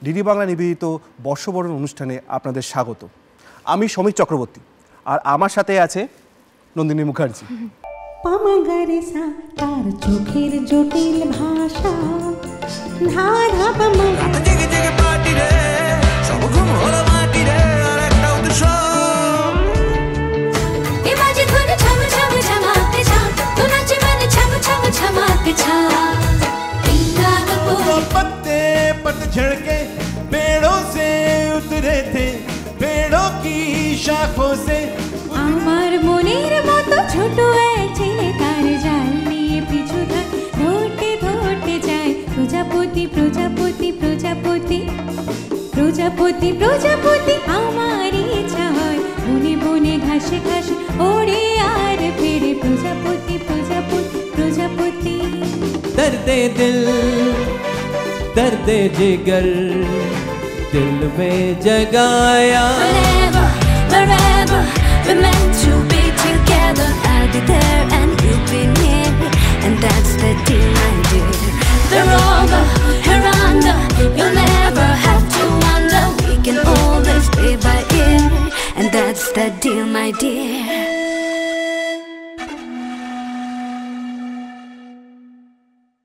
DD Bangla নিবেদিত বর্ষবরণ অনুষ্ঠানে আপনাদের স্বাগত। আমি সমীর চক্রবর্তী, আর আমার সাথে আছে নন্দিনী মুখার্জি। পামাগারেসা তার চোখের জটিল ভাষা, ধা ধা পামা রাত জেগে জেগে পার্টি রে, সব ঘুম হলো মাটি রে, আর একটা উৎসব। এ বাজে ধরে ছম ছম ছমাতে ছা, তো নাচে মানে ছম ছম ছমাতে ছা। इंदा वो पत्ते पतझड़ के पेड़ों से उतरे थे, पेड़ों की शाखों से। আমার মনের মতো ছোট এক ছেলে তার জাল নিয়ে পিছু থাকে, ধরতে ধরতে যায় প্রজাপতি প্রজাপতি প্রজাপতি প্রজাপতি প্রজাপতি। আমার ইচ্ছা হয় বনে বনে ঘাসে ঘাসে ওড়ে আর ফেরে প্রজাপতি প্রজাপতি প্রজাপতি। दर्दे दिल दर्दे जिगर दिल में जगाया। Whenever, wherever, we're meant to be together. I'll be there and you'll be near, and that's the deal, my dear. The rover, here under, you'll never have to wonder. We can always play by ear, and that's the deal, my dear.